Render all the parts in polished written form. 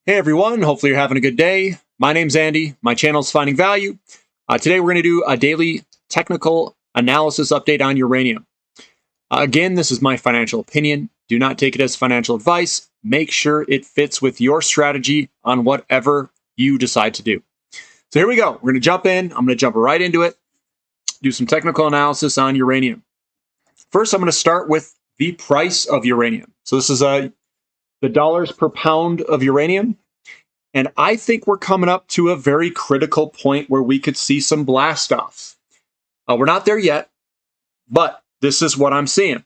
Hey everyone, hopefully you're having a good day. My name's Andy, my channel's Finding Value. Today we're going to do a daily technical analysis update on uranium. Again, this is my financial opinion. Do not take it as financial advice. Make sure it fits with your strategy on whatever you decide to do. So here we go. We're going to jump in. I'm going to jump right into it, do some technical analysis on uranium. First, I'm going to start with the price of uranium. So this is the dollars per pound of uranium. And I think we're coming up to a very critical point where we could see some blast offs. We're not there yet, but this is what I'm seeing.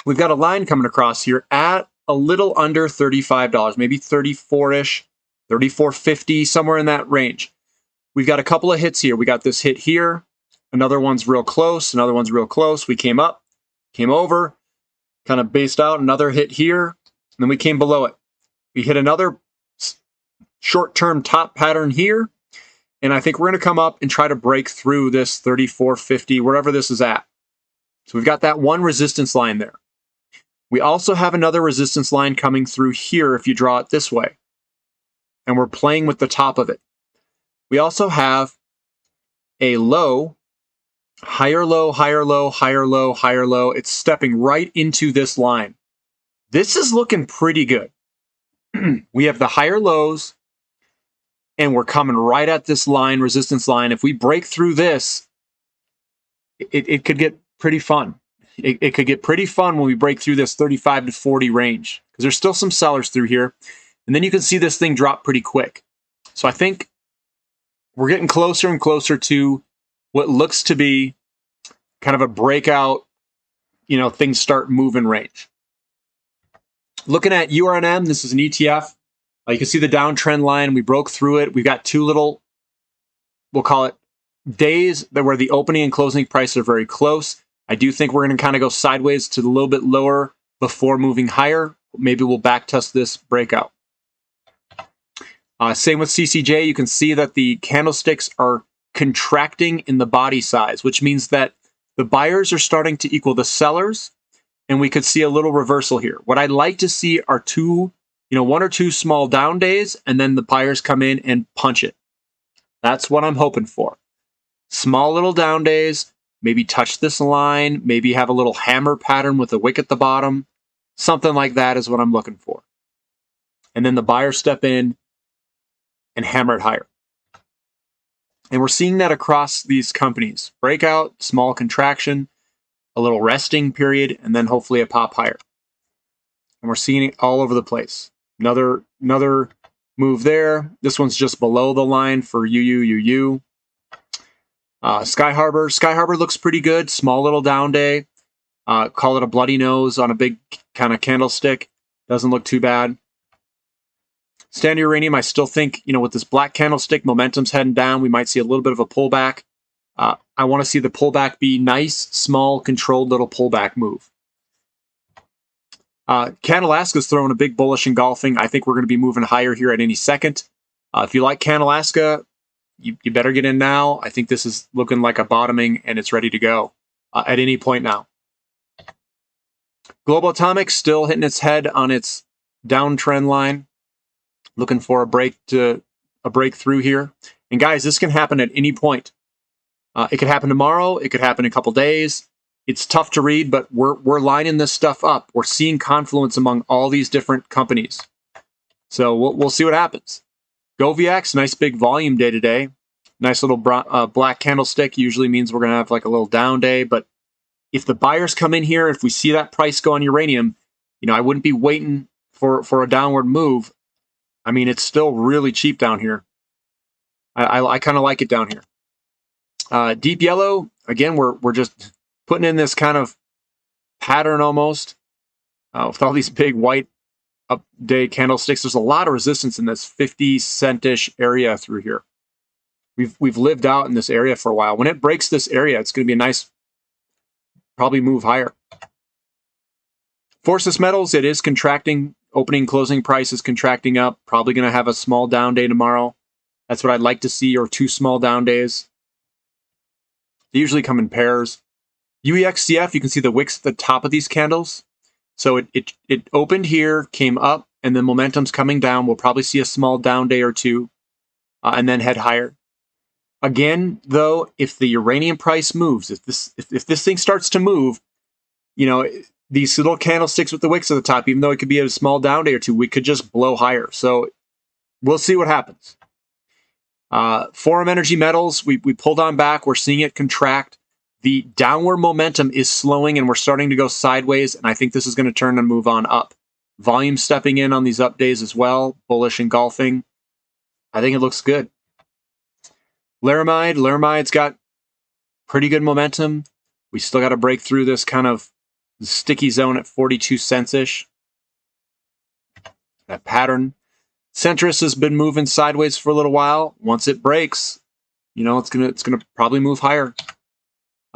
We've got a line coming across here at a little under $35, maybe 34-ish, 34.50, somewhere in that range. We've got a couple of hits here. We got this hit here. Another one's real close. Another one's real close. We came up, came over, kind of based out. Another hit here, and then we came below it. We hit another short-term top pattern here, and I think we're going to come up and try to break through this 34.50, wherever this is at. So we've got that one resistance line there. We also have another resistance line coming through here if you draw it this way, and we're playing with the top of it. We also have a low, higher low, higher low, higher low, higher low. It's stepping right into this line. This is looking pretty good. We have the higher lows, and we're coming right at this line, resistance line. If we break through this, it could get pretty fun. It could get pretty fun when we break through this 35 to 40 range, because there's still some sellers through here. And then you can see this thing drop pretty quick. So I think we're getting closer and closer to what looks to be kind of a breakout, things start moving range. Looking at URNM, this is an ETF. You can see the downtrend line. We broke through it. We've got two little, we'll call it days where the opening and closing prices are very close. I do think we're going to kind of go sideways to a little bit lower before moving higher. Maybe we'll back test this breakout. Same with CCJ. You can see that the candlesticks are contracting in the body size, which means that the buyers are starting to equal the sellers, and we could see a little reversal here. What I'd like to see are one or two small down days, and then the buyers come in and punch it. That's what I'm hoping for. Small little down days, maybe touch this line, maybe have a little hammer pattern with a wick at the bottom. Something like that is what I'm looking for. And then the buyers step in and hammer it higher. And we're seeing that across these companies. Breakout, small contraction, a little resting period, and then hopefully a pop higher. And we're seeing it all over the place. Another move there. This one's just below the line for UU. Sky Harbor looks pretty good. Small little down day. Call it a bloody nose on a big kind of candlestick. Doesn't look too bad. Standard Uranium, I still think, with this black candlestick, momentum's heading down. We might see a little bit of a pullback. I want to see the pullback be nice, small, controlled little pullback move. Canalaska's throwing a big bullish engulfing. I think we're going to be moving higher here at any second. If you like Canalaska, you better get in now. I think this is looking like a bottoming, and it's ready to go at any point now. Global Atomic still hitting its head on its downtrend line. Looking for a breakthrough here. And guys, this can happen at any point. It could happen tomorrow. It could happen in a couple days. It's tough to read, but we're lining this stuff up. We're seeing confluence among all these different companies. So we'll see what happens. GoVX, nice big volume day today. Nice little black candlestick usually means we're going to have like a little down day. But if the buyers come in here, if we see that price go on uranium, I wouldn't be waiting for a downward move. I mean, it's still really cheap down here. I kind of like it down here. Deep yellow, again, we're just putting in this kind of pattern almost with all these big white up day candlesticks. There's a lot of resistance in this 50-cent-ish area through here. We've lived out in this area for a while. When it breaks this area, it's going to be a nice, probably move higher. Forces Metals, it is contracting. Opening, closing price is contracting up. Probably going to have a small down day tomorrow. That's what I'd like to see, or two small down days. They usually come in pairs. UEXCF, you can see the wicks at the top of these candles. So it opened here, came up, and then momentum's coming down. We'll probably see a small down day or two and then head higher. Again, though, if the uranium price moves, if this thing starts to move, these little candlesticks with the wicks at the top, even though it could be a small down day or two, we could just blow higher. So we'll see what happens. Forum energy metals, we pulled on back. We're seeing it contract. The downward momentum is slowing and we're starting to go sideways. And I think this is going to turn and move on up. Volume stepping in on these up days as well. Bullish engulfing. I think it looks good. Laramide's got pretty good momentum. We still got to break through this kind of sticky zone at 42 cents-ish. That pattern. Centris has been moving sideways for a little while. Once it breaks, it's gonna probably move higher.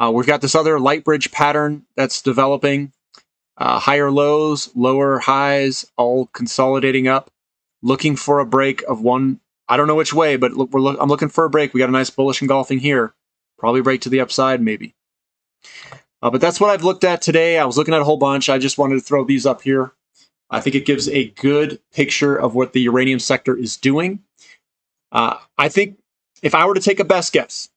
We've got this other light bridge pattern that's developing. Higher lows, lower highs, all consolidating up. Looking for a break of one. I don't know which way, but I'm looking for a break. We got a nice bullish engulfing here. Probably break to the upside, maybe. But that's what I've looked at today. I was looking at a whole bunch. I just wanted to throw these up here. I think it gives a good picture of what the uranium sector is doing. I think if I were to take a best guess,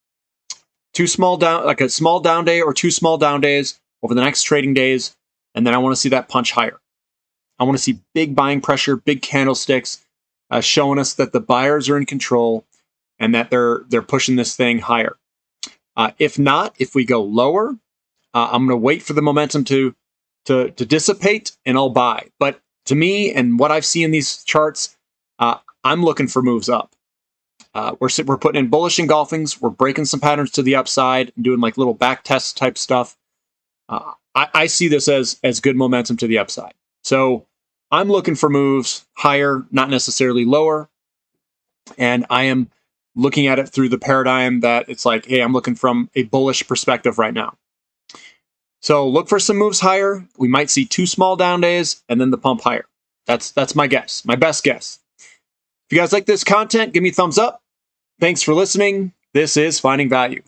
a small down day or two small down days over the next trading days, and then I want to see that punch higher. I want to see big buying pressure, big candlesticks, showing us that the buyers are in control and that they're pushing this thing higher. If not, if we go lower, I'm going to wait for the momentum to dissipate and I'll buy. But to me and what I've seen in these charts, I'm looking for moves up. We're putting in bullish engulfings. We're breaking some patterns to the upside and doing like little back test type stuff. I see this as good momentum to the upside. So I'm looking for moves higher, not necessarily lower. And I am looking at it through the paradigm that it's like, hey, I'm looking from a bullish perspective right now. So look for some moves higher. We might see two small down days and then the pump higher. That's my guess, my best guess. If you guys like this content, give me a thumbs up. Thanks for listening. This is Finding Value.